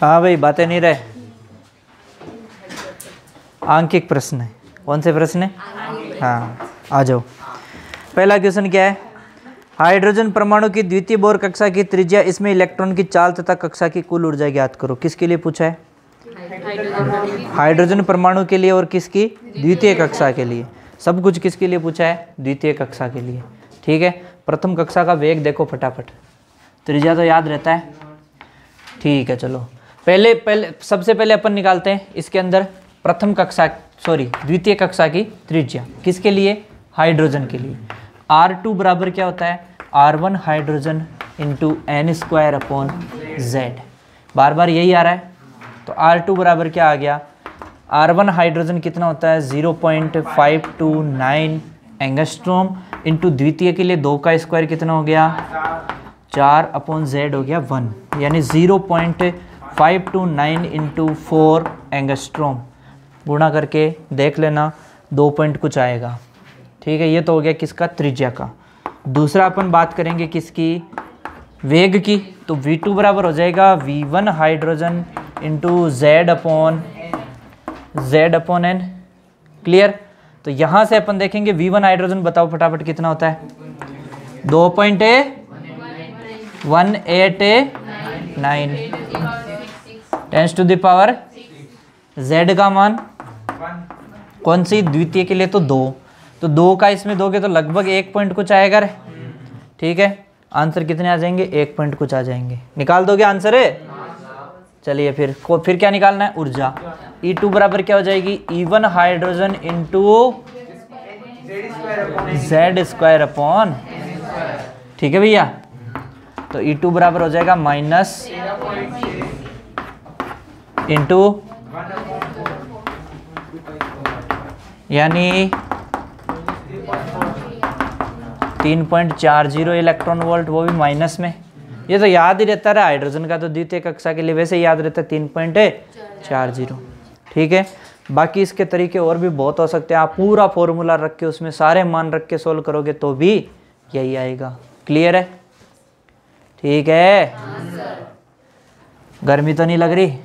हाँ भाई, बातें नहीं रहे। आंकिक प्रश्न है। कौन से प्रश्न है? हाँ, आ जाओ। पहला क्वेश्चन क्या है? हाइड्रोजन परमाणु की द्वितीय बोर कक्षा की त्रिज्या, इसमें इलेक्ट्रॉन की चाल तथा कक्षा की कुल ऊर्जा ज्ञात करो। किसके लिए पूछा है? हाइड्रोजन परमाणु के लिए। और किसकी? द्वितीय कक्षा के लिए। सब कुछ किसके लिए पूछा है? द्वितीय कक्षा के लिए। ठीक है। प्रथम कक्षा का वेग देखो फटाफट, त्रिज्या तो याद रहता है। ठीक है, चलो पहले सबसे पहले अपन निकालते हैं इसके अंदर द्वितीय कक्षा की त्रिज्या। किसके लिए? हाइड्रोजन के लिए। R2 बराबर क्या होता है? R1 हाइड्रोजन इंटू n² बार बार यही आ रहा है। तो R2 बराबर क्या आ गया? R1 हाइड्रोजन कितना होता है? 0.529 एंगस्ट्रॉम इंटू द्वितीय के लिए 2 का स्क्वायर कितना हो गया? 4/Z हो गया 1, यानी 0.529 इंटू 4 एंगस्ट्रॉम। गुणा करके देख लेना, 2 पॉइंट कुछ आएगा। ठीक है, ये तो हो गया किसका? त्रिज्या का। दूसरा अपन बात करेंगे किसकी? वेग की। तो V2 बराबर हो जाएगा V1 hydrogen into Z/N। Clear? तो यहाँ से अपन देखेंगे V1 हाइड्रोजन, बताओ फटाफट कितना होता है? 2.1889 10 टू द पावर Z का मान कौन सी? द्वितीय के लिए तो 2। तो 2 का इसमें दोगे तो लगभग 1 पॉइंट कुछ आएगा रे। ठीक है, आंसर कितने आ जाएंगे? 1 पॉइंट कुछ आ जाएंगे। निकाल दोगे आंसर है? चलिए फिर क्या निकालना है? ऊर्जा। E2 बराबर क्या हो जाएगी? E1 hydrogen into Z²। ठीक है भैया। तो E2 बराबर हो जाएगा माइनस इंटू, यानी 3.40 इलेक्ट्रॉन वोल्ट, वो भी माइनस में। ये तो याद ही रहता है, हाइड्रोजन का तो द्वितीय कक्षा के लिए वैसे ही याद रहता है 3.40। ठीक है, बाकी इसके तरीके और भी बहुत हो सकते हैं। आप पूरा फॉर्मूला रख के उसमें सारे मान रख के सोल्व करोगे तो भी यही आएगा। क्लियर है? ठीक है। गर्मी तो नहीं लग रही?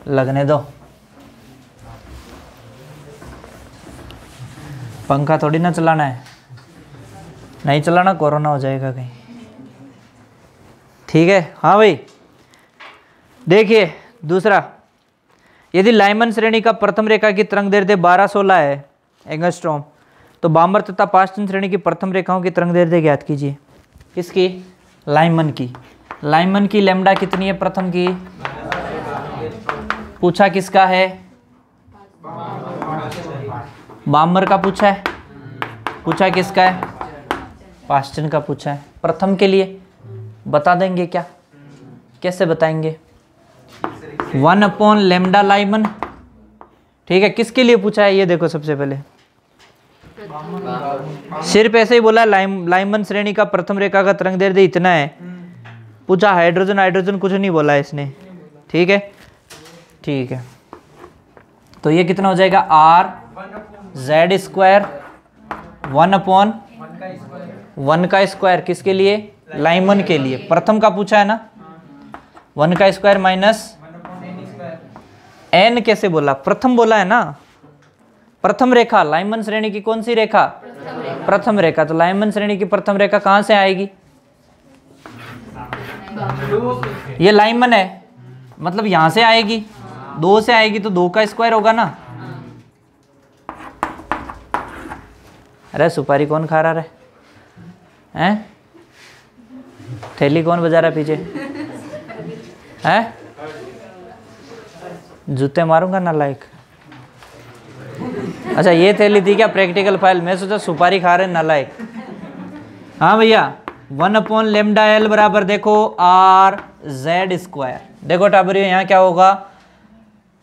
लगने दो, पंखा थोड़ी ना चलाना है। नहीं चलाना, कोरोना हो जाएगा कहीं। ठीक है। हाँ भाई, देखिए दूसरा, यदि लाइमन श्रेणी का प्रथम रेखा की तरंग दैर्ध्य 1216 है एंगस्ट्रॉम, तो बामर तथा पास्टन श्रेणी की प्रथम रेखाओं की तरंग दैर्ध्य ज्ञात कीजिए। किसकी? लाइमन की। लाइमन की लैम्डा कितनी है प्रथम की? पूछा किसका है? बामर का पूछा है। पूछा किसका है? पास्टन का पूछा है। प्रथम के लिए बता देंगे क्या? कैसे बताएंगे? 1/λ लाइमन। ठीक है, किसके लिए पूछा है ये देखो। सबसे पहले सिर्फ ऐसे ही बोला लाइमन श्रेणी का प्रथम रेखा का तरंग दैर्ध्य इतना है। पूछा हाइड्रोजन कुछ नहीं बोला इसने। ठीक है, ठीक है। तो ये कितना हो जाएगा? R/Z² 1/1 का स्क्वायर। किसके लिए? लाइमन के लिए। प्रथम का पूछा है ना। 1 का स्क्वायर माइनस n। कैसे बोला? प्रथम बोला है ना। प्रथम रेखा लाइमन श्रेणी की कौन सी रेखा? प्रथम रेखा। तो लाइमन श्रेणी की प्रथम रेखा कहां से आएगी? ये लाइमन है, मतलब यहां से आएगी। 2 से आएगी तो 2 का स्क्वायर होगा ना। अरे सुपारी कौन खा रहा है? थैली कौन बजा रहा है पीछे? हैं? जूते मारूंगा ना लाइक। अच्छा, ये थैली थी क्या प्रैक्टिकल फाइल? मैं सोचा सुपारी खा रहे नालायक। हाँ भैया, 1/λ बराबर देखो R/Z²। देखो टाबरियो, यहाँ क्या होगा?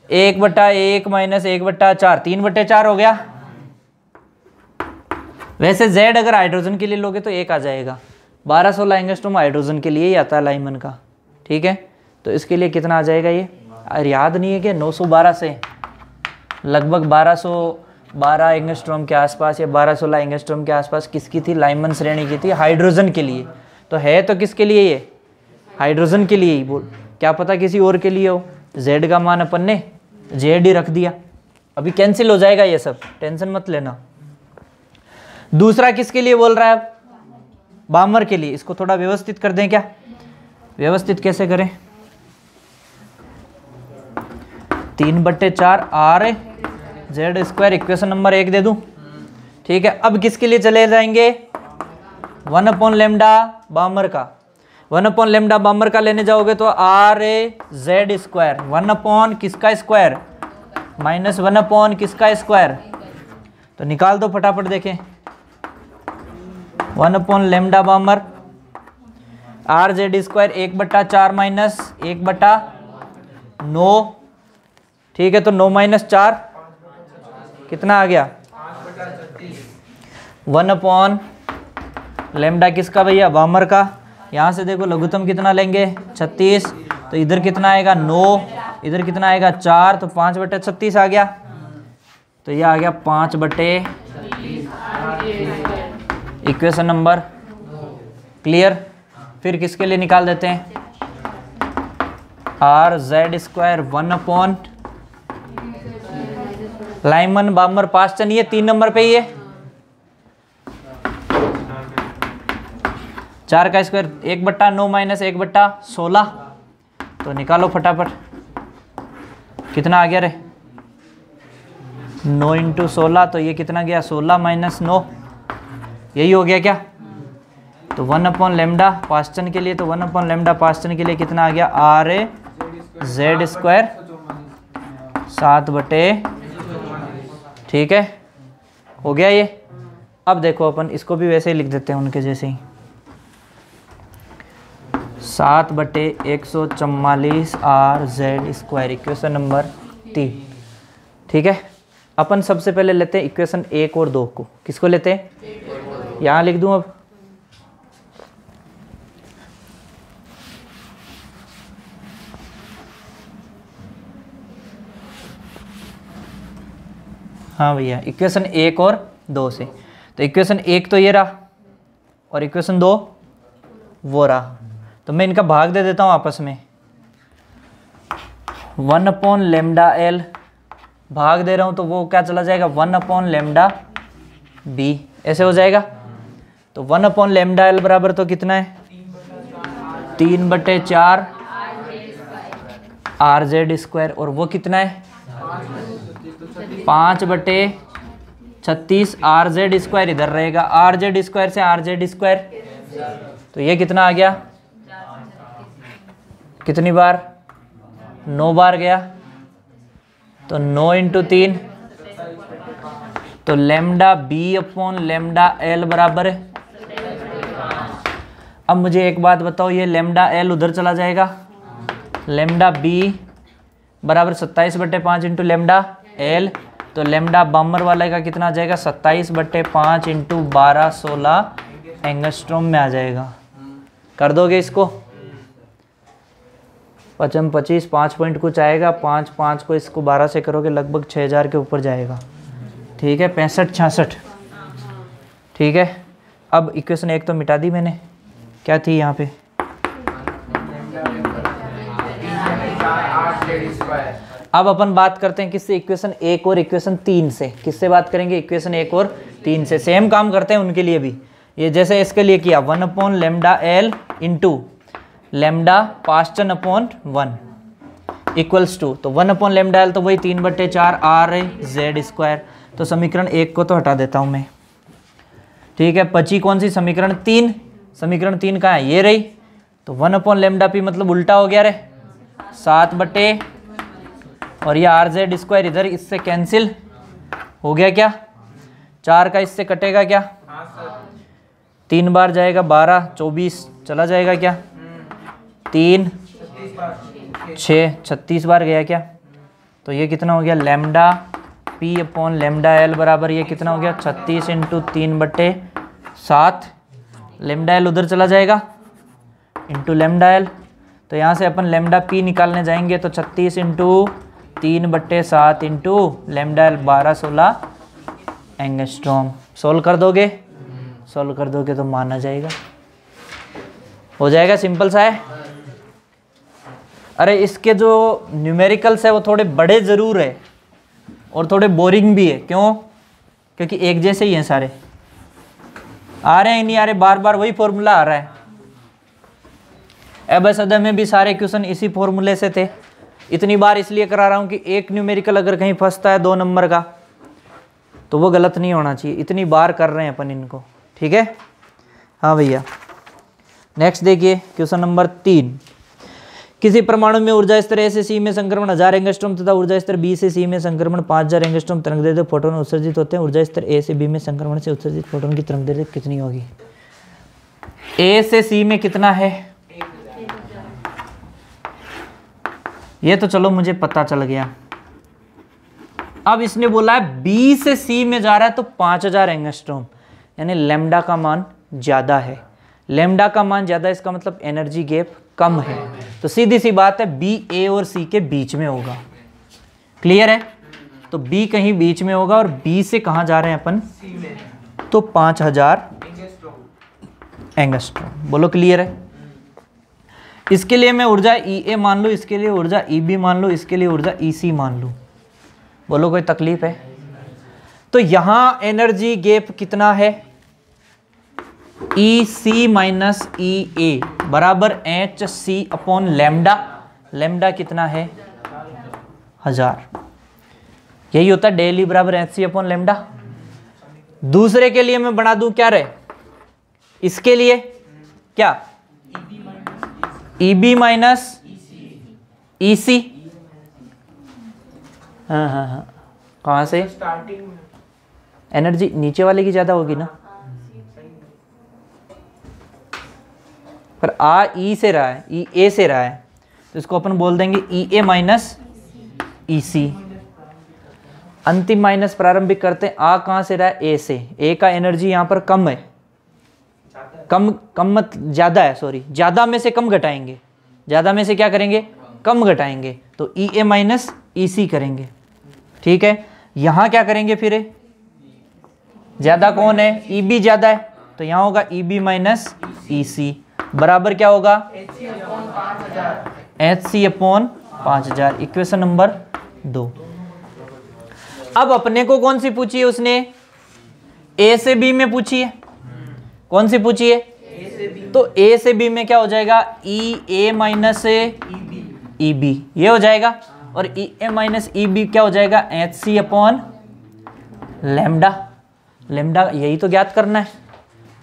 1/1 माइनस 1/4, 3/4 हो गया। वैसे Z अगर हाइड्रोजन के लिए लोगे तो 1 आ जाएगा। 1216 एंगस्ट्रॉम हाइड्रोजन के लिए ही आता है लाइमन का। ठीक है, तो इसके लिए कितना आ जाएगा ये? अरे याद नहीं है कि 912 से लगभग 1212 एंगस्ट्रॉम के आसपास या 1216 एंगस्ट्रॉम के आसपास किसकी थी? लाइमन श्रेणी की थी, हाइड्रोजन के लिए। तो है तो किसके लिए ये? हाइड्रोजन के लिए ही बोल। क्या पता किसी और के लिए हो। z का मान अपन ने z ही रख दिया, अभी कैंसिल हो जाएगा ये सब, टेंशन मत लेना। दूसरा किसके लिए बोल रहा है? बामर के लिए। इसको थोड़ा व्यवस्थित कर दें क्या? व्यवस्थित कैसे करें? 3/4 are Z square equation number 1 दे दूं, ठीक है। अब किसके लिए चले जाएंगे? 1/λ बामर का। 1/λ बामर का लेने जाओगे तो आर ए जेड स्क्वायर 1/ किसका स्क्वायर? -1/ किसका स्क्वायर? तो निकाल दो फटाफट देखें। 1/λ बामर आर जेड स्क्वायर 1/4 माइनस 1/9, ठीक है। तो 9 - 4 कितना आ गया? 1/λ किसका भैया? बामर का। यहाँ से देखो लघुत्तम कितना लेंगे? 36। तो इधर कितना आएगा? 9। इधर कितना आएगा? 4। तो 5/36 आ गया। तो ये आ गया 5/, इक्वेशन नंबर। क्लियर? फिर किसके लिए निकाल देते हैं? Are Z square 1/, Lyman बामर Paschen, ये 3 नंबर पे ही है। 4 का स्क्वायर 1/9 माइनस 1/16। तो निकालो फटाफट, कितना आ गया रे? 9 × 16। तो ये कितना गया? 16 - 9, यही हो गया क्या? तो 1/λ पास्टन के लिए, तो 1/λ पास्टन के लिए कितना आ गया? आर ए जेड स्क्वायर 7/, ठीक है, हो गया ये। अब देखो अपन इसको भी वैसे ही लिख देते हैं उनके जैसे ही, 7/144 are Z square equation number 3, ठीक है। अपन सबसे पहले लेते हैं इक्वेशन 1 और 2 को। किसको लेते हैं? यहाँ लिख दूँ अब। हाँ भैया, इक्वेशन 1 और 2 से। तो इक्वेशन 1 तो ये रहा और इक्वेशन 2 वो रहा। तो मैं इनका भाग दे देता हूँ आपस में। 1/λ भाग दे रहा हूँ तो वो क्या चला जाएगा? 1/λ b, ऐसे हो जाएगा। तो 1/λ बराबर तो कितना है? 3/4 आर जेड स्क्वायर, और वो कितना है? 5/36 आर जेड स्क्वायर इधर रहेगा। आर जेड स्क्वायर से आर जेड स्क्वायर, तो ये कितना आ गया? कितनी बार? 9 बार गया। तो 9 × 3, तो λb/λ बराबर है। अब मुझे एक बात बताओ, ये λ उधर चला जाएगा। λb बराबर 27/5 × λ, तो लैम्डा बामर वाले का कितना आ जाएगा? 27/5 × 12 16 एंगस्ट्रॉम में आ जाएगा। कर दोगे इसको? 5 25 5 पॉइंट कुछ आएगा। 5 को इसको 12 से करोगे लगभग 6000 के ऊपर जाएगा, ठीक है। 65 66, ठीक है। अब इक्वेशन 1 तो मिटा दी मैंने। क्या थी यहाँ पे? अब अपन बात करते हैं किससे? इक्वेशन 1 और इक्वेशन 3 से। किससे बात करेंगे? इक्वेशन 1 और 3 से। सेम काम करते हैं उनके लिए भी। ये जैसे इसके लिए किया 1/λ इंटू लैम्डा पास्टन अपॉन 1 इक्वल्स टू, तो 1/λ तो वही 3/4 आर जेड स्क्वायर। तो समीकरण 1 को तो हटा देता हूँ मैं, ठीक है। बची कौन सी? समीकरण 3। समीकरण 3 कहाँ है? ये रही। तो 1/λp मतलब उल्टा हो गया रे, 7/, और ये आर जेड स्क्वायर इधर इससे कैंसिल हो गया क्या? 4 का इससे कटेगा क्या? 3 बार जाएगा 12 24 चला जाएगा क्या? 3 6 36 बार गया क्या? तो ये कितना हो गया? लैम्डा p/λ बराबर ये कितना हो गया? 36 × 3/7। लैम्डा एल उधर चला जाएगा इंटू लैम्डा एल। तो यहाँ से अपन लैम्डा p निकालने जाएंगे तो 36 × 3/7 into lambda L 12 16 angstrom. Solve कर दोगे? सोल्व कर दोगे तो मान आ जाएगा, हो जाएगा। सिंपल सा है। अरे इसके जो न्यूमेरिकल्स है वो थोड़े बड़े ज़रूर है और थोड़े बोरिंग भी है। क्यों? क्योंकि एक जैसे ही हैं सारे, आ रहे हैं नहीं आ रहे, बार बार वही फॉर्मूला आ रहा है। एबीसीडी में भी सारे क्वेश्चन इसी फॉर्मूले से थे। इतनी बार इसलिए करा रहा हूँ कि एक न्यूमेरिकल अगर कहीं फंसता है 2 नंबर का तो वो गलत नहीं होना चाहिए। इतनी बार कर रहे हैं अपन इनको, ठीक है। हाँ भैया, नेक्स्ट देखिए क्वेश्चन नंबर 3। किसी परमाणु में ऊर्जा स्तर ए से सी में संक्रमण 1000 एंगस्ट्रॉम तथा ऊर्जा स्तर बी से सी में संक्रमण 5000 एंगस्ट्रॉम तरंग दैर्ध्य फोटोन उत्सर्जित होते हैं। ऊर्जा स्तर ए से बी में संक्रमण से उत्सर्जित फोटोन की तरंग दैर्ध्य कितनी होगी? ए से सी में कितना है? ये तो चलो मुझे पता चल गया। अब इसने बोला है बी से सी में जा रहा है तो 5000 एंगस्ट्रॉम, यानी लैम्डा का मान ज्यादा है। लैम्डा का मान ज्यादा, इसका मतलब एनर्जी गैप कम है। तो सीधी सी बात है बी ए और सी के बीच में होगा। क्लियर है? तो बी कहीं बीच में होगा और बी से कहां जा रहे हैं अपन? तो 5000 एंगस्ट्रॉम। बोलो क्लियर है? इसके लिए मैं ऊर्जा ई ए मान लूँ, इसके लिए ऊर्जा ई बी मान लूँ, इसके लिए ऊर्जा ई सी मान लूँ। बोलो कोई तकलीफ है? तो यहां एनर्जी गैप कितना है? ई सी माइनस ई ए बराबर H C upon lambda. Lambda कितना है? 1000। यही होता है डेली बराबर एच सी अपॉन लैम्डा। दूसरे के लिए मैं बना दूं क्या रहे? इसके लिए क्या? ई बी माइनस ई सी। हाँ, कहाँ से? एनर्जी नीचे वाले की ज्यादा होगी ना, पर आ ई से रहा है, ई ए से रहा है, तो इसको अपन बोल देंगे ई ए माइनस ई सी। अंतिम माइनस प्रारंभिक करते हैं। आ कहाँ से रहा है? ए से। ए का एनर्जी यहाँ पर कम है, कम मत ज्यादा है, सॉरी, ज्यादा में से कम घटाएंगे। ज्यादा में से क्या करेंगे? कम घटाएंगे, तो ई ए माइनस ई सी करेंगे। ठीक है, यहां क्या करेंगे फिर? ज्यादा कौन है? ई बी ज्यादा है, तो यहां होगा ई बी माइनस ई सी बराबर क्या होगा? H C upon 5000। Equation number 2। अब अपने को कौन सी पूछी है उसने? ए से बी में पूछी है। कौन सी पूछी है? तो ए से बी में क्या हो जाएगा? ई ए माइनस ई बी, ये हो जाएगा। और ई ए माइनस ई बी क्या हो जाएगा? H C upon lambda. Lambda यही तो ज्ञात करना है,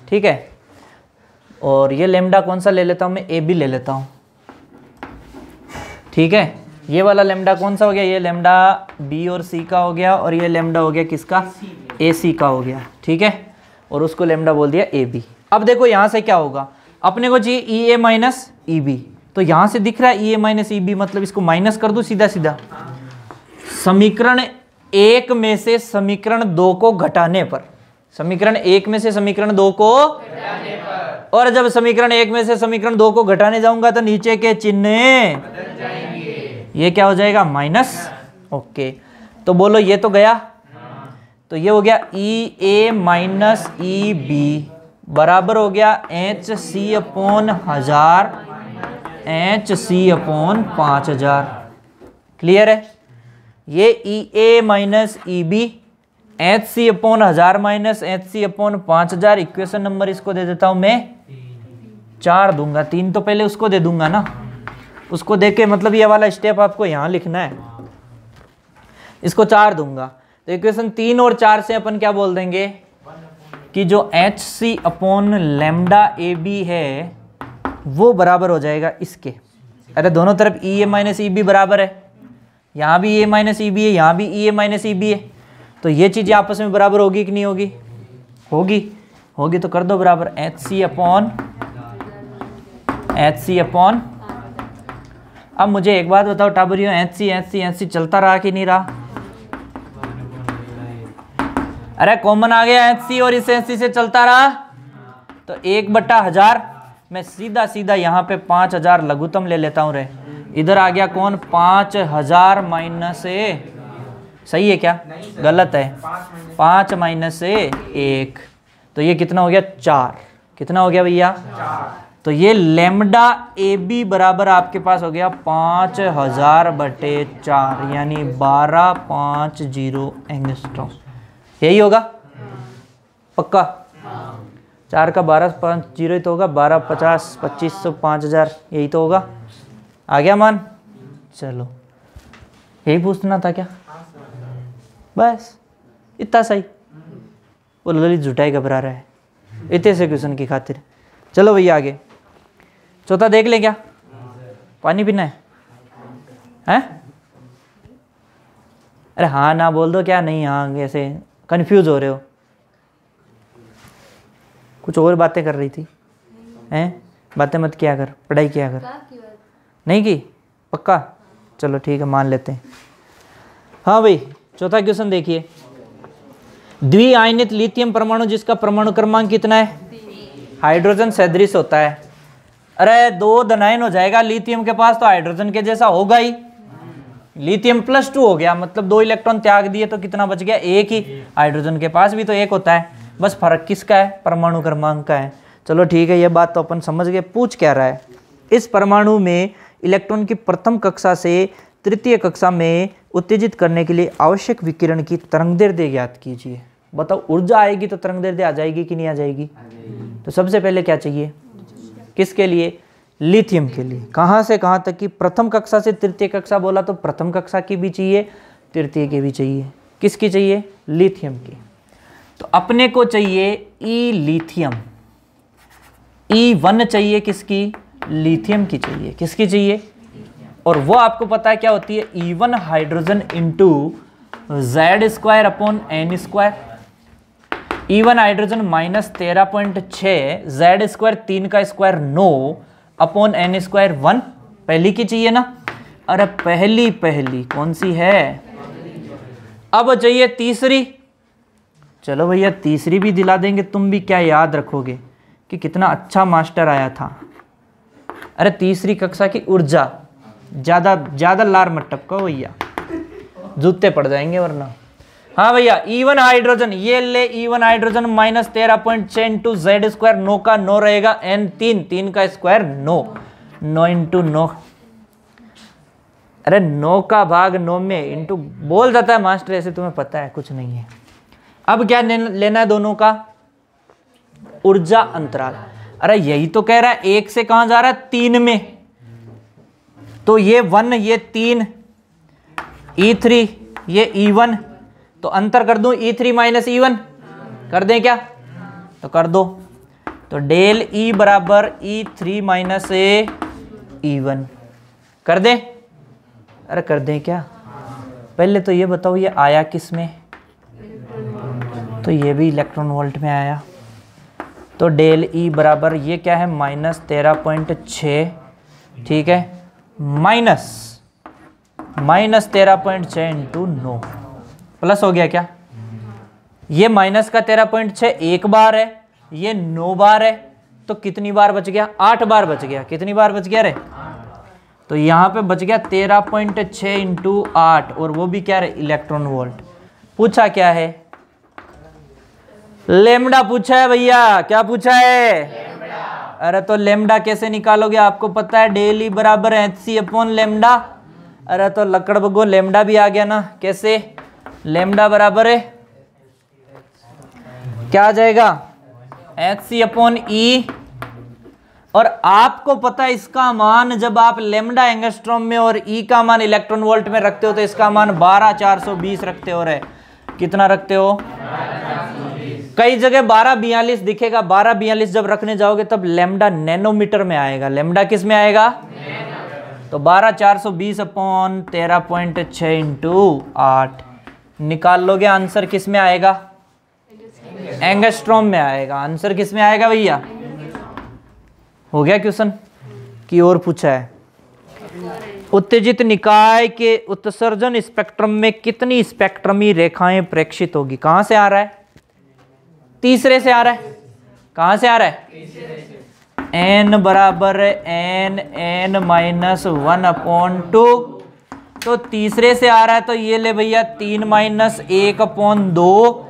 ठीक है। और ये लैम्डा कौन सा ले लेता हूं मैं? ए बी ले लेता हूं, ठीक है। ये वाला लैम्डा कौन सा हो गया? ये लैम्डा बी और सी का हो गया, और ये लैम्डा हो गया किसका? ए सी का हो गया, ठीक है। और उसको लैम्डा बोल दिया ए बी। अब देखो यहां से क्या होगा, अपने को चाहिए ई ए माइनस ई बी, तो यहां से दिख रहा है ई ए माइनस ई बी, मतलब इसको माइनस कर दो सीधा सीधा। समीकरण 1 में से समीकरण 2 को घटाने पर, समीकरण 1 में से समीकरण 2 को घटाने पर, और जब समीकरण 1 में से समीकरण 2 को घटाने जाऊंगा तो नीचे के चिन्ह बदल जाएंगे। ये क्या हो जाएगा? माइनस। ओके, तो बोलो ये तो गया, तो ये हो गया ई ए माइनस ई बी बराबर हो गया H C upon 1000 H C upon 5000। Clear है? ये E A minus E B H C upon 1000 minus H C upon 5000। Equation number इसको दे देता हूं मैं 4 दूंगा, 3 तो पहले उसको दे दूंगा ना, उसको दे के मतलब ये वाला स्टेप आपको यहां लिखना है, इसको 4 दूंगा। तो इक्वेशन 3 और 4 से अपन क्या बोल देंगे कि जो H C upon lambda A B है वो बराबर हो जाएगा इसके। अरे दोनों तरफ ई ए माइनस ई बी बराबर है, यहाँ भी ए माइनस ई बी है, यहाँ भी ई ए माइनस ई बी है, तो ये चीज़ें आपस में बराबर होगी कि नहीं होगी? होगी। होगी तो कर दो बराबर एच सी अपॉन अब मुझे एक बात बताओ टाबरियो, एच सी चलता रहा कि नहीं रहा? अरे कॉमन आ गया एच सी और इस एच सी से चलता रहा, तो 1/1000 मैं सीधा सीधा यहाँ पे 5000 लघुत्तम ले लेता हूँ रे। इधर आ गया कौन? 5000 माइनस ए। सही है क्या? गलत है। 5 माइनस 1, तो ये कितना हो गया? 4। कितना हो गया भैया? तो ये लेमडा ए बी बराबर आपके पास हो गया 5000/4 यानी 1250 एंगस्ट्रॉम। यही होगा पक्का? 4 का 1250 ही तो होगा, 1250 2500 5000 यही तो होगा। आ गया मान? चलो यही पूछना था क्या? बस इतना सही। वो ललित जुटाई घबरा रहा है इतने से क्वेश्चन की खातिर। चलो भैया आगे चौथा देख ले। क्या पानी पीना है? हैं? अरे हाँ ना बोल दो। क्या नहीं? हाँ ऐसे कंफ्यूज हो रहे हो, कुछ और बातें कर रही थी। हैं? बातें मत किया कर, पढ़ाई किया कर। नहीं की? पक्का? चलो ठीक है मान लेते हैं। हाँ भाई चौथा क्वेश्चन देखिए। द्विआयनित लिथियम परमाणु जिसका परमाणु क्रमांक कितना है? हाइड्रोजन सदृश होता है। अरे 2 धनायन हो जाएगा लिथियम के पास तो हाइड्रोजन के जैसा होगा ही। लिथियम +2 हो गया मतलब 2 इलेक्ट्रॉन त्याग दिए तो कितना बच गया? 1 ही। हाइड्रोजन के पास भी तो 1 होता है, बस फर्क किसका है? परमाणु क्रमांक का है। चलो ठीक है ये बात तो अपन समझ गए। पूछ क्या रहा है? इस परमाणु में इलेक्ट्रॉन की प्रथम कक्षा से तृतीय कक्षा में उत्तेजित करने के लिए आवश्यक विकिरण की तरंगदैर्ध्य ज्ञात कीजिए। बताओ ऊर्जा आएगी तो तरंगदैर्ध्य आ जाएगी कि नहीं आ जाएगी? तो सबसे पहले क्या चाहिए? किसके लिए? लिथियम के लिए। कहाँ से कहाँ तक की? प्रथम कक्षा से तृतीय कक्षा बोला तो प्रथम कक्षा की भी चाहिए, तृतीय की भी चाहिए। किसकी चाहिए? लिथियम की। तो अपने को चाहिए ई लिथियम। E1 चाहिए किसकी? लिथियम की चाहिए। किसकी चाहिए? और वो आपको पता है क्या होती है? E1 hydrogen into Z²/N²। E1 hydrogen -13.6 Z² 3 का स्क्वायर 9 अपॉन N² 1। पहली की चाहिए ना? अरे पहली कौन सी है? अब चाहिए तीसरी। चलो भैया तीसरी भी दिला देंगे। तुम भी क्या याद रखोगे कि कितना अच्छा मास्टर आया था। अरे तीसरी कक्षा की ऊर्जा ज्यादा लार मत टपको भैया, जूते पड़ जाएंगे वरना। हाँ भैया E1 हाइड्रोजन ये ले। E1 हाइड्रोजन -13.6 इंटू Z² 9 का 9 रहेगा N 3 का स्क्वायर 9 इंटू 9। अरे 9 का भाग 9 में इंटू बोल जाता है मास्टर, ऐसे तुम्हें पता है कुछ नहीं है। अब क्या लेना है दोनों का? ऊर्जा अंतराल। अरे यही तो कह रहा है 1 से कहां जा रहा है? 3 में। तो ये 1 ये 3 E3 ये E1 तो अंतर कर दूं E3 - E1 कर दें क्या? तो कर दो। तो डेल E बराबर E3 - E1 कर दें? अरे कर दें क्या? पहले तो ये बताओ ये आया किस में? तो ये भी इलेक्ट्रॉन वोल्ट में आया। तो डेल E बराबर ये क्या है? -13.6 ठीक है, -13.6 इंटू 9 प्लस हो गया क्या? ये माइनस का 13.6 एक बार है, ये 9 बार है, तो कितनी बार बच गया? 8 बार बच गया। कितनी बार बच गया रे? तो यहाँ पे बच गया 13.6 इंटू 8 और वो भी क्या है? Electron volt. पूछा क्या है? लेमडा पूछा है भैया। क्या पूछा है? अरे तो लेमडा कैसे निकालोगे? आपको पता है डेल E बराबर hc/लेमडा। अरे तो लकड़ बगो लेमडा भी आ गया ना। कैसे? लेमडा बराबर है क्या आ जाएगा? hc/E। और आपको पता है इसका मान जब आप लेमडा एंगस्ट्रॉम में और E का मान इलेक्ट्रॉन वोल्ट में रखते हो तो इसका मान 12420 रखते हो। रे कितना रखते हो? कई जगह 1242 दिखेगा। 1242 जब रखने जाओगे तब लेमडा नैनोमीटर में आएगा। लेमडा किस में आएगा? तो 12420/13.6 इंटू 8 निकाल लोगे, आंसर किस में आएगा? एंगस्ट्रॉम में आएगा। आंसर किस में आएगा भैया? हो गया क्वेश्चन की ओर पूछा है। उत्तेजित निकाय के उत्सर्जन स्पेक्ट्रम में कितनी स्पेक्ट्रमी रेखाएं प्रेक्षित होगी? कहां से आ रहा है? तीसरे से आ रहा है। कहां से आ रहा है? n बराबर n-1/2 तो तीसरे से आ रहा है। तो ये ले भैया 3 - 1/2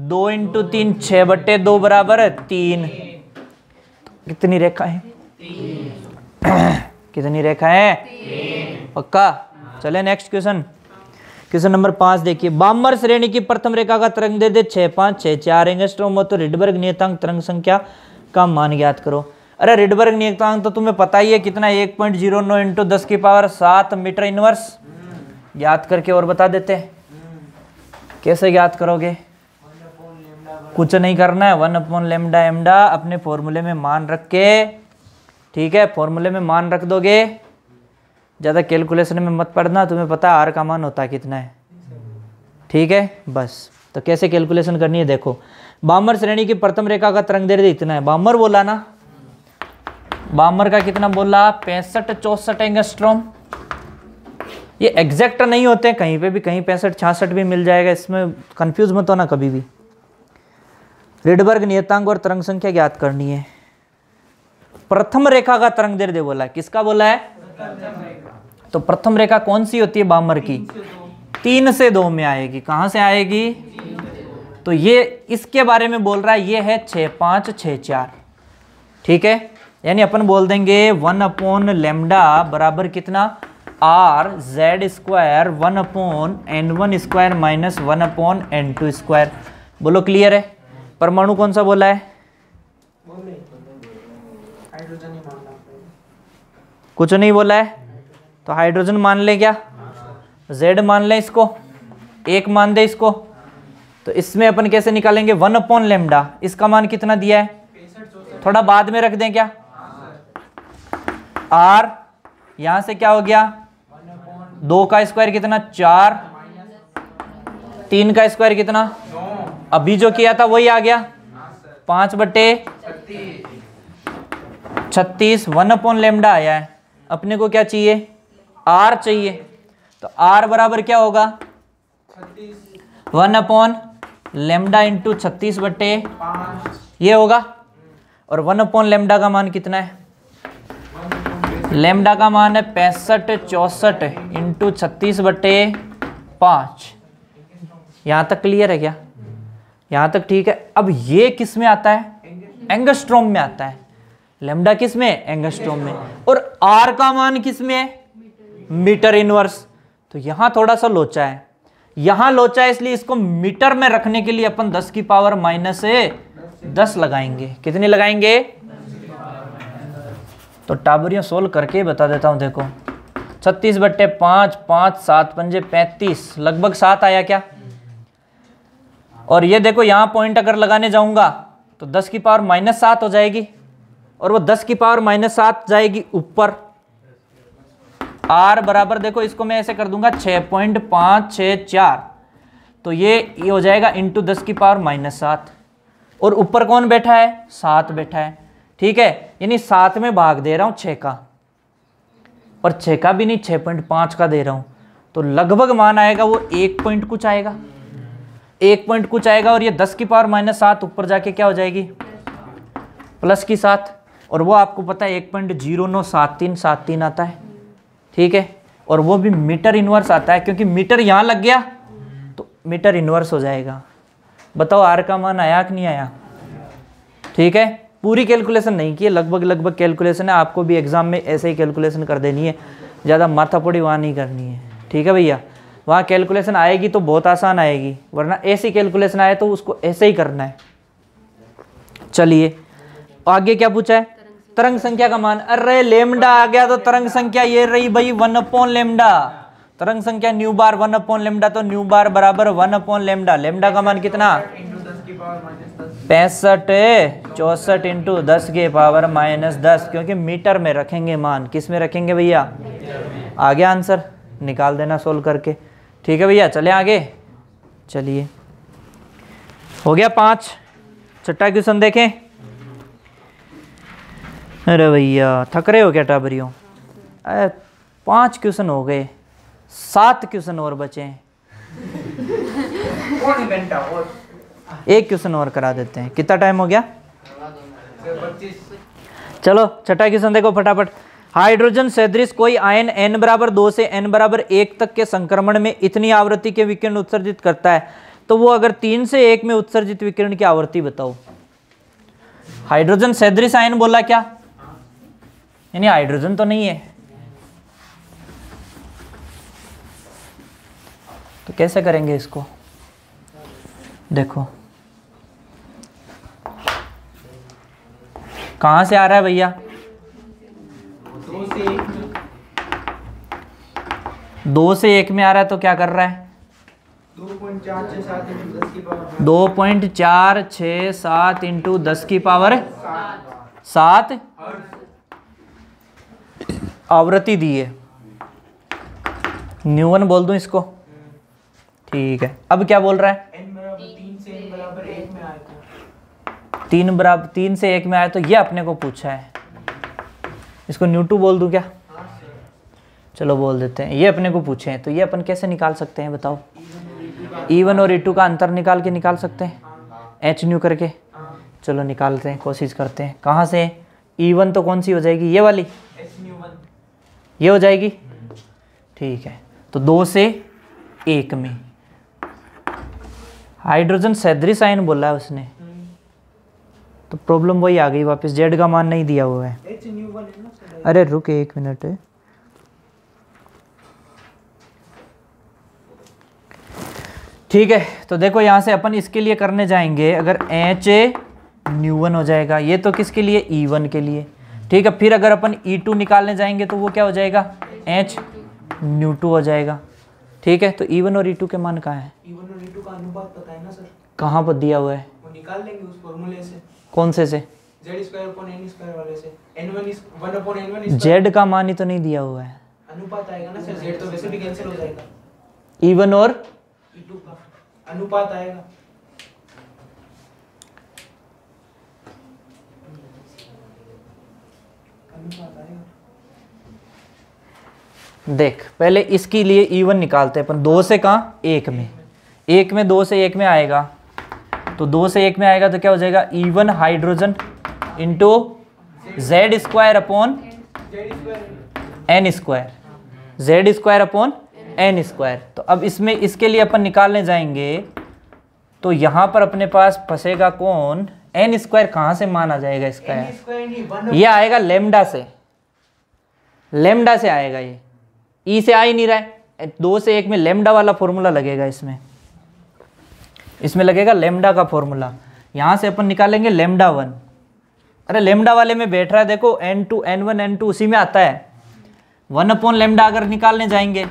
2 इंटू 3 6/2 बराबर है 3। कितनी रेखा है? कितनी रेखाएं? पक्का। चले नेक्स्ट क्वेश्चन। क्वेश्चन नंबर 5 देखिए, बामर श्रेणी की प्रथम रेखा का तरंग दैर्ध्य 6, 5, 6, 4 एंगस्ट्रॉम हो तो रिडबर्ग नियतांक तरंग संख्या का मान ज्ञात करो। अरे रिडबर्ग नियतांक तो तुम्हें पता ही है कितना, 1.09 इंटू 10 की पावर 7 मीटर इनवर्स। ज्ञात करके और बता देते। कैसे ज्ञात करोगे? कुछ नहीं करना है, 1/λ एमडा अपने फॉर्मूले में मान रख के, ठीक है, फॉर्मूले में मान रख दोगे। ज़्यादा कैलकुलेशन में मत पड़ना, तुम्हें पता है आर का मान होता है कितना है, ठीक है। बस तो कैसे कैलकुलेशन करनी है देखो। बामर श्रेणी की प्रथम रेखा का तरंग दैर्ध्य इतना है, बामर बोला ना, बामर का कितना बोला? 65-64 एंगस्ट्रॉम। ये एग्जैक्ट नहीं होते, कहीं पे भी, कहीं 65-66 भी मिल जाएगा, इसमें कंफ्यूज मत होना कभी भी। रिडबर्ग नियतांक और तरंग संख्या ज्ञात करनी है। प्रथम रेखा का तरंग दैर्ध्य बोला है, किसका बोला है? तो प्रथम रेखा कौन सी होती है बामर की? 3 से 2 में आएगी। कहां से आएगी? तो ये इसके बारे में बोल रहा है, ये है 6, 5, 6, 4, ठीक है। यानी अपन बोल देंगे 1/λ बराबर कितना? Are Z square 1/n1 square minus 1/n2 square. बोलो क्लियर है? परमाणु कौन सा बोला है? कुछ नहीं बोला है, तो हाइड्रोजन मान ले क्या? जेड मान ले, इसको 1 मान दे इसको। तो इसमें अपन कैसे निकालेंगे? 1/λ, इसका मान कितना दिया है? थोड़ा बाद में रख दें क्या? आर यहां से क्या हो गया? 2 का स्क्वायर कितना? 4, 3 का स्क्वायर कितना? अभी जो किया था वही आ गया, 5/36। 1/λ आया है। अपने को क्या चाहिए? आर चाहिए। तो आर बराबर क्या होगा? 1/λ इंटू 36/5 ये होगा। और 1/λ का मान कितना है? लैम्डा का मान है 65-64 इंटू 36/5। यहाँ तक क्लियर है क्या? यहाँ तक ठीक है। अब ये किस में आता है? एंगस्ट्रॉम में आता है। लैम्डा किस में? एंगस्ट्रॉम में। और आर का मान किस में है? Metre inverse. तो यहाँ थोड़ा सा लोचा है, यहाँ लोचा है, इसलिए इसको मीटर में रखने के लिए अपन 10 की पावर -10 लगाएंगे। कितने लगाएंगे? तो टाबरियों सोल्व करके बता देता हूं। देखो 36/5, 5, 7, 5, 35, लगभग 7 आया क्या? और ये देखो यहाँ पॉइंट अगर लगाने जाऊंगा तो 10 की पावर -7 हो जाएगी, और वो 10 की पावर -7 जाएगी ऊपर। आर बराबर देखो, इसको मैं ऐसे कर दूंगा 6.564, तो ये हो जाएगा इंटू 10 की पावर -7। और ऊपर कौन बैठा है? 7 बैठा है, ठीक है। यानी 7 में भाग दे रहा हूं 6 का, और 6 का भी नहीं, 6.5 का दे रहा हूं। तो लगभग मान आएगा वो 1 पॉइंट कुछ आएगा, 1 पॉइंट कुछ आएगा। और ये 10 की पावर -7 ऊपर जाके क्या हो जाएगी? प्लस की 7। और वो आपको पता है 1.097373 आता है, ठीक है। और वो भी मीटर इनवर्स आता है, क्योंकि मीटर यहाँ लग गया तो मीटर इनवर्स हो जाएगा। बताओ आर का मान आया कि नहीं आया? ठीक है। पूरी कैलकुलेशन नहीं की है, लगभग कैलकुलेशन है। आपको भी एग्जाम में ऐसे ही कैलकुलेशन कर देनी है, ज़्यादा माथापड़ी वहाँ नहीं करनी है, ठीक है भैया। वहाँ कैलकुलेशन आएगी तो बहुत आसान आएगी, वरना ऐसी कैलकुलेशन आए तो उसको ऐसे ही करना है। चलिए आगे क्या पूछा है? तरंग संख्या का मान। अरे लैम्डा आ गया तो तरंग संख्या ये रही भाई 1/λ। तरंग संख्या न्यू बार 1/λ, तो न्यू बार बराबर 1/λ। लैम्डा का मान कितना? 65-64 इंटू 10 के पावर -10, क्योंकि मीटर में रखेंगे मान। किस में रखेंगे भैया? आ गया आंसर, निकाल देना सोल्व करके, ठीक है भैया। चले आगे। चलिए हो गया 5। छठा क्वेश्चन देखें। अरे भैया थक रहे हो क्या टाबरियों? 5 क्वेश्चन हो गए, 7 क्वेश्चन और बचे हैं। 1 क्वेश्चन और करा देते हैं। कितना टाइम हो गया? 25। चलो छठा क्वेश्चन देखो फटाफट। हाइड्रोजन सदृश कोई आयन n बराबर 2 से n बराबर 1 तक के संक्रमण में इतनी आवृत्ति के विकिरण उत्सर्जित करता है, तो वो अगर 3 से 1 में उत्सर्जित विकिरण की आवृत्ति बताओ। हाइड्रोजन सदृश आयन बोला क्या? यानी हाइड्रोजन तो नहीं है। तो कैसे करेंगे इसको, देखो कहाँ से आ रहा है भैया, 2 से 1 में आ रहा है, तो क्या कर रहा है 2.467 इंटू 10 की पावर 7 आवृत्ति दी है। न्यूटन बोल दूं इसको, ठीक है। अब क्या बोल रहा है, 3 से 1 में आया, तो ये अपने को पूछा है, इसको न्यूटन बोल दूं क्या, चलो बोल देते हैं। ये अपने को पूछे हैं, तो ये अपन कैसे निकाल सकते हैं बताओ, E1 और E2 का अंतर निकाल सकते हैं h न्यू करके। चलो निकालते हैं, कोशिश करते हैं। कहाँ से, E1 तो कौन सी हो जाएगी, ये वाली, ये हो जाएगी, ठीक है। तो 2 से 1 में हाइड्रोजन सैद्रिस आयन बोला है उसने, तो प्रॉब्लम वही आ गई वापस, जेड का मान नहीं दिया हुआ है। अरे रुक 1 मिनट, ठीक है। तो देखो यहाँ से अपन इसके लिए करने जाएंगे, अगर एच न्यूवन हो जाएगा, ये तो किसके लिए, E1 के लिए, ठीक है। फिर अगर अपन E2 निकालने जाएंगे तो वो क्या हो जाएगा, एच न्यू2 हो जाएगा, ठीक है। तो E1 और E2 के मान कहाँ है, E1 और E2 का अनुपात पता है ना सर, कहाँ पर दिया हुआ है, वो निकाल लेंगे उस फॉर्मूले से। कौन से z² वाले से, n1 जेड का मान ही तो नहीं दिया हुआ है, अनुपात आएगा ना सर, z तो वैसे भी कैंसिल हो जाएगा, E1 और E2 का अनुपात आएगा। देख पहले इसके लिए E1 निकालते हैं अपन, 2 से कहाँ 1 में, 1 में 2 से 1 में आएगा, तो 2 से 1 में आएगा तो क्या हो जाएगा, E1 hydrogen into Z² upon N², Z² upon N²। तो अब इसमें इसके लिए अपन निकालने जाएंगे, तो यहाँ पर अपने पास फंसेगा कौन, N² कहाँ से मान आ जाएगा इसका, ये आएगा लेमडा से, लेमडा से आएगा, ये ई से आ ही नहीं रहा है। 2 से 1 में लेमडा वाला फॉर्मूला लगेगा, इसमें लगेगा लेमडा का फॉर्मूला। यहाँ से अपन निकालेंगे लेमडा 1, अरे लेमडा वाले में बैठ रहा है, देखो N2 N1 N2 उसी में आता है। 1 अपॉन लेमडा अगर निकालने जाएंगे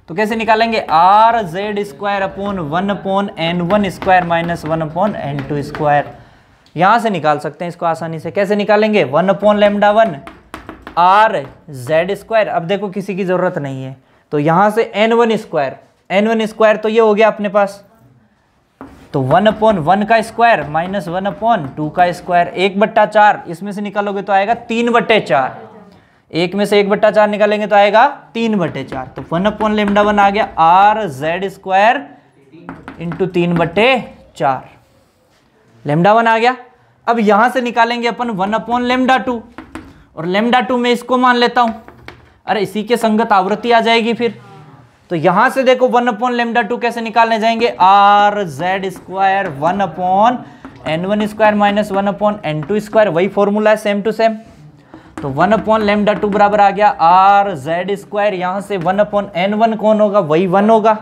तो कैसे निकालेंगे, RZ² upon 1 upon N1² minus 1 upon N2²। यहाँ से निकाल सकते हैं इसको आसानी से, कैसे निकालेंगे, 1 अपॉन लेमडा 1 RZ²। अब देखो किसी की ज़रूरत नहीं है, तो यहाँ से N1² तो ये हो गया अपने पास, तो 1 अपॉन 1 का स्क्वायर माइनस 1 अपॉन 2 का स्क्वायर, 1/4, इसमें से निकालोगे तो आएगा 3/4, 1 में से 1/4 निकालेंगे तो आएगा 3/4। तो 1 अपॉन लेमडा 1 आ गया RZ² इंटू 3/4, लेमडा 1 आ गया। अब यहाँ से निकालेंगे अपन 1 अपॉन लेमडा 2, और लेमडा 2 में इसको मान लेता हूँ, अरे इसी के संगत आवृत्ति आ जाएगी फिर। तो यहाँ से देखो 1 अपॉन लेमडा 2 कैसे निकालने जाएंगे, RZ² 1 upon N1² minus 1 upon N2², वही फॉर्मूला है सेम टू सेम। तो 1 अपॉन लेमडा 2 बराबर आ गया RZ², यहाँ से 1 अपॉन N1 कौन होगा, वही 1 होगा,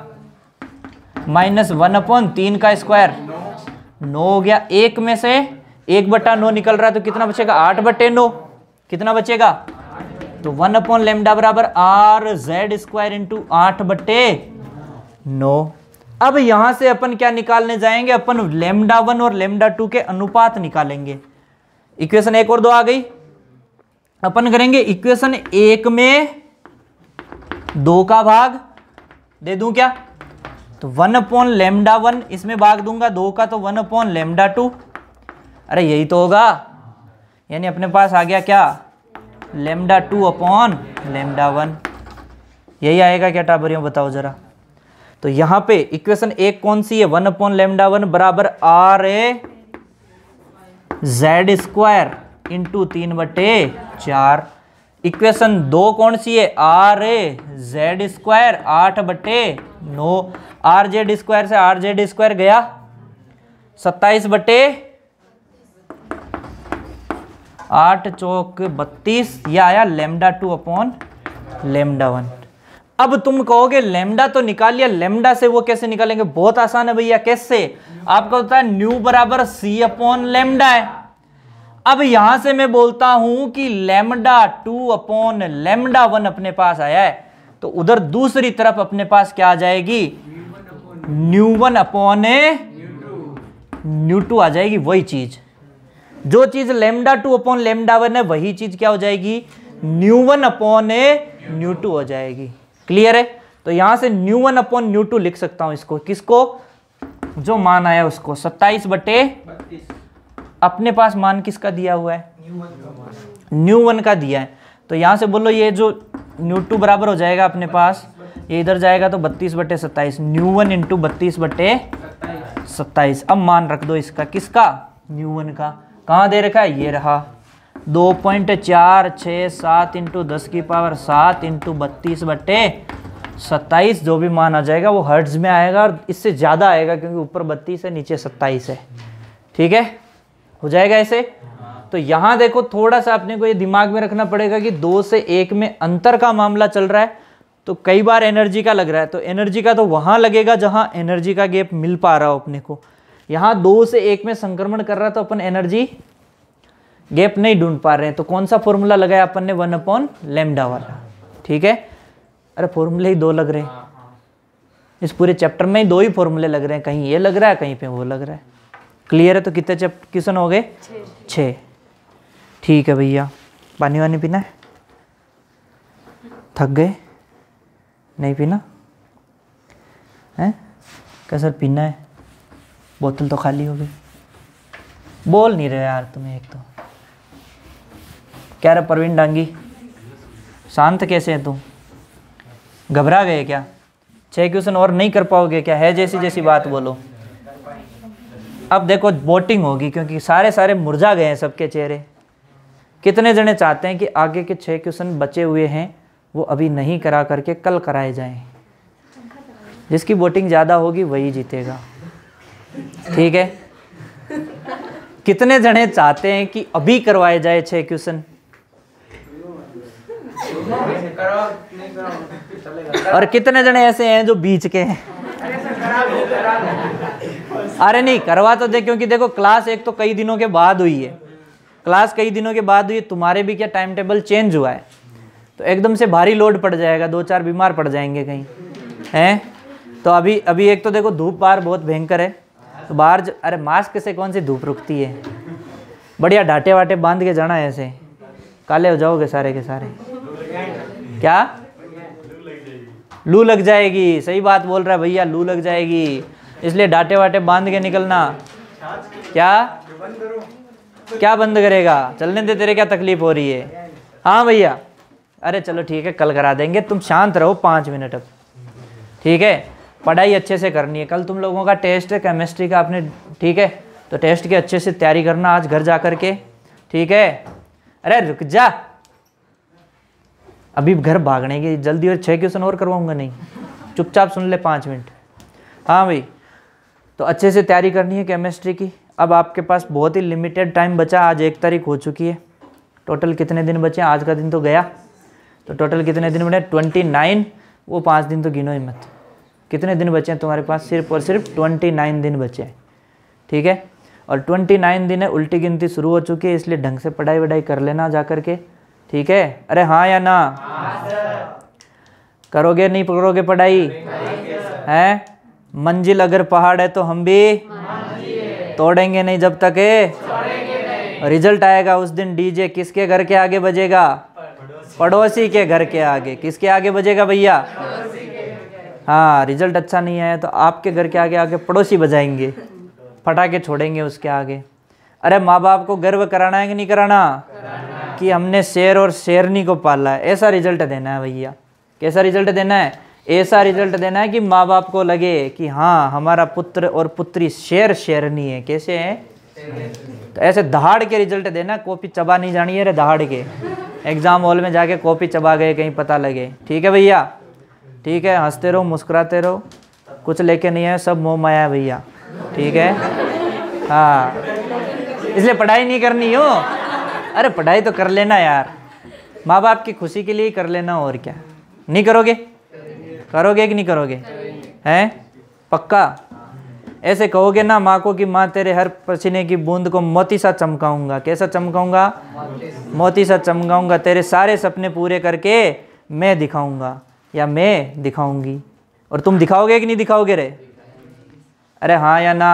माइनस 1 अपॉन 3 का स्क्वायर 9 हो गया। 1 में से 1/9 निकल रहा है, तो कितना बचेगा, 8/9, कितना बचेगा, तो 1 अपॉन लेमडा बराबर RZ² इंटू 8/9। अब यहां से अपन क्या निकालने जाएंगे, अपन लेमडा 1 और लेमडा 2 के अनुपात निकालेंगे। इक्वेशन 1 और 2 आ गई, अपन करेंगे इक्वेशन 1 में 2 का भाग दे दूं क्या, तो 1 अपॉन लेमडा 1 इसमें भाग दूंगा 2 का, तो 1 अपॉन लेमडा 2, अरे यही तो होगा, यानी अपने पास आ गया क्या, लेमडा 2 अपॉन लेमडा 1, यही आएगा क्या टाबरियों, बताओ जरा। तो यहाँ पे इक्वेशन 1 कौन सी है, 1 अपॉन लेमडा 1 बराबर RZ² इंटू 3/4। इक्वेशन 2 कौन सी है, RZ² 8/9, RZ² से RZ² गया 27/, 8 चौक 32, यह आया लेमडा 2 अपॉन लेमडा 1। अब तुम कहोगे लेमडा तो निकाल लिया, लेमडा से वो कैसे निकालेंगे? बहुत आसान है भैया। कैसे? आपका होता है न्यू बराबर सी अपॉन लेमडा है। अब यहां से मैं बोलता हूं कि लेमडा 2 अपॉन लेमडा 1 अपने पास आया है, तो उधर दूसरी तरफ अपने पास क्या आ जाएगी? न्यू 1 अपॉन न्यू 2 आ जाएगी। वही चीज, जो चीज लेमडा 2 अपॉन लेमडा 1 है, वही चीज क्या हो जाएगी? न्यू 1 अपॉन न्यू 2 हो जाएगी। क्लियर है? तो यहां से न्यू 1 अपॉन न्यू 2 लिख सकता हूं इसको। किसको? जो मान आया उसको। 27/32 अपने पास मान किसका दिया हुआ है? न्यू 1 का दिया है। तो यहां से बोलो ये जो न्यू 2 बराबर हो जाएगा अपने पास, ये इधर जाएगा तो 32/27, न्यू 1 इंटू 32/27। अब मान रख दो इसका। किसका? न्यू 1 का। कहाँ दे रखा है? ये रहा 2.467 इंटू 10 की पावर 7 इंटू 32/27। जो भी मान आ जाएगा वो हर्ट्ज में आएगा, और इससे ज़्यादा आएगा क्योंकि ऊपर 32 है नीचे 27 है। ठीक है, हो जाएगा ऐसे। तो यहाँ देखो थोड़ा सा अपने को ये दिमाग में रखना पड़ेगा कि 2 से 1 में अंतर का मामला चल रहा है, तो कई बार एनर्जी का लग रहा है, तो एनर्जी का तो वहाँ लगेगा जहाँ एनर्जी का गैप मिल पा रहा हो अपने को। यहाँ 2 से 1 में संक्रमण कर रहा है तो अपन एनर्जी गैप नहीं ढूंढ पा रहे हैं। तो कौन सा फॉर्मूला लगाया अपन ने? 1 अपॉन लेमडा वाला। ठीक है, अरे फॉर्मूले ही 2 लग रहे हैं इस पूरे चैप्टर में, ही 2 ही फॉर्मूले लग रहे हैं, कहीं ये लग रहा है कहीं पे वो लग रहा है। क्लियर है? तो कितने क्वेश्चन हो गए? 6। ठीक है भैया, पानी वानी पीना है? थक गए? नहीं पीना है? क्या सर पीना है? बोतल तो खाली हो गई। बोल नहीं रहे यार तुम्हें। एक तो क्या रे प्रवीण डांगी, शांत कैसे है तुम? घबरा गए क्या? 6 क्वेश्चन और नहीं कर पाओगे क्या? है जैसी जैसी बात बोलो। अब देखो वोटिंग होगी क्योंकि सारे मुरझा गए हैं सबके चेहरे। कितने जने चाहते हैं कि आगे के 6 क्वेश्चन बचे हुए हैं वो अभी नहीं करा करके कल कराए जाएं? जिसकी वोटिंग ज़्यादा होगी वही जीतेगा। ठीक है, कितने जने चाहते हैं कि अभी करवाए जाए 6 क्वेश्चन? और कितने जने ऐसे हैं जो बीच के हैं? अरे नहीं, करवा तो दे, क्योंकि देखो क्लास एक तो कई दिनों के बाद हुई है, क्लास कई दिनों के बाद हुई है, तुम्हारे भी क्या टाइम टेबल चेंज हुआ है, तो एकदम से भारी लोड पड़ जाएगा, 2-4 बीमार पड़ जाएंगे कहीं हैं। तो अभी एक तो देखो धूप बाहर बहुत भयंकर है, तो बाहर अरे मास्क से कौन सी धूप रुकती है? बढ़िया ढाटे वाटे बांध के जाना है, ऐसे काले हो जाओगे सारे के सारे। क्या? लू लग जाएगी। सही बात बोल रहा है भैया, लू लग जाएगी, इसलिए डाटे वाटे बांध के निकलना। क्या बंद करेगा? चलने दे, तेरे क्या तकलीफ हो रही है? हाँ भैया, अरे चलो ठीक है कल करा देंगे, तुम शांत रहो 5 मिनट अब। ठीक है, पढ़ाई अच्छे से करनी है। कल तुम लोगों का टेस्ट है केमिस्ट्री का आपने, ठीक है, तो टेस्ट की अच्छे से तैयारी करना आज घर जा कर के। ठीक है, अरे रुक जा, अभी घर भागने की जल्दी, और 6 क्वेश्चन और करवाऊंगा नहीं, चुपचाप सुन ले 5 मिनट। हाँ भाई, तो अच्छे से तैयारी करनी है केमिस्ट्री की। अब आपके पास बहुत ही लिमिटेड टाइम बचा, आज 1 तारीख हो चुकी है। टोटल कितने दिन बचे? आज का दिन तो गया, तो टोटल कितने दिन बचे? 29। वो 5 दिन तो गिनो ही मत। कितने दिन बचे हैं तुम्हारे पास? सिर्फ और सिर्फ 29 दिन बचे हैं। ठीक है, और 29 दिन है, उल्टी गिनती शुरू हो चुकी है, इसलिए ढंग से पढ़ाई वढ़ाई कर लेना जा कर के। ठीक है, अरे हाँ या ना? करोगे नहीं करोगे पढ़ाई? है मंजिल अगर पहाड़ है तो हम भी तोड़ेंगे नहीं जब तक है रिजल्ट आएगा उस दिन। डीजे किसके घर के आगे बजेगा? पड़ोसी के घर के आगे। किसके आगे बजेगा भैया? हाँ, रिजल्ट अच्छा नहीं आया तो आपके घर के आगे आगे पड़ोसी बजाएंगे, फटाके छोड़ेंगे उसके आगे। अरे माँ बाप को गर्व कराना है कि नहीं कराना कि हमने शेर और शेरनी को पाला है? ऐसा रिजल्ट देना है भैया। कैसा रिजल्ट देना है? ऐसा रिजल्ट देना है कि माँ बाप को लगे कि हाँ हमारा पुत्र और पुत्री शेर शेरनी है। कैसे है? तो ऐसे दहाड़ के रिजल्ट देना, कॉपी चबा नहीं जानी है रे दहाड़ के। एग्जाम हॉल में जाके कॉपी चबा गए कहीं पता लगे। ठीक है भैया, ठीक है, हंसते रहो मुस्कुराते रहो, कुछ लेके नहीं है, सब मोह माया है भैया। ठीक है, हाँ, इसलिए पढ़ाई नहीं करनी हो। अरे पढ़ाई तो कर लेना यार, माँ बाप की खुशी के लिए ही कर लेना, और क्या। नहीं करोगे? करोगे कि नहीं करोगे? हैं? पक्का? ऐसे कहोगे ना माँ को कि माँ तेरे हर पसीने की बूंद को मोती सा चमकाऊंगा। कैसा चमकाऊंगा? मोती सा चमकाऊंगा। तेरे सारे सपने पूरे करके मैं दिखाऊंगा या मैं दिखाऊंगी। और तुम दिखाओगे कि नहीं दिखाओगे रे? अरे हाँ या ना?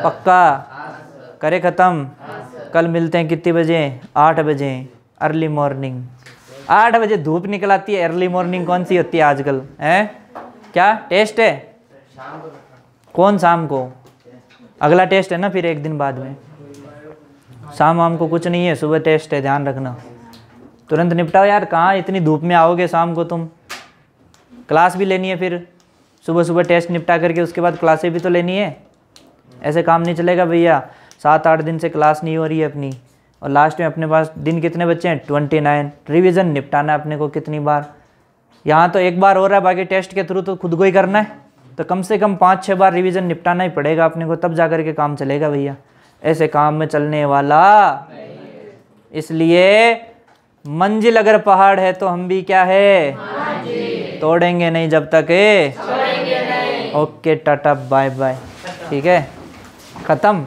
पक्का? करे ख़त्म? कल मिलते हैं कितने बजे? 8 बजे अर्ली मॉर्निंग। 8 बजे धूप निकल आती है, अर्ली मॉर्निंग कौन सी होती है आजकल? हैं? क्या टेस्ट है? कौन शाम को? अगला टेस्ट है ना फिर एक दिन बाद में। शाम वाम को कुछ नहीं है, सुबह टेस्ट है, ध्यान रखना। तुरंत निपटाओ यार, कहाँ इतनी धूप में आओगे शाम को तुम? क्लास भी लेनी है, फिर सुबह सुबह टेस्ट निपटा करके उसके बाद क्लासें भी तो लेनी है। ऐसे काम नहीं चलेगा भैया। 7-8 दिन से क्लास नहीं हो रही है अपनी, और लास्ट में अपने पास दिन कितने बच्चे हैं? 29। रिवीजन निपटाना है अपने को कितनी बार? यहाँ तो एक बार हो रहा है, बाकी टेस्ट के थ्रू तो खुद को ही करना है। तो कम से कम 5-6 बार रिवीजन निपटाना ही पड़ेगा अपने को, तब जा कर के काम चलेगा भैया। ऐसे काम में चलने वाला। इसलिए मंजिल अगर पहाड़ है तो हम भी क्या है? तोड़ेंगे नहीं जब तक है। Okay tata bye bye. ठीक है, ख़त्म।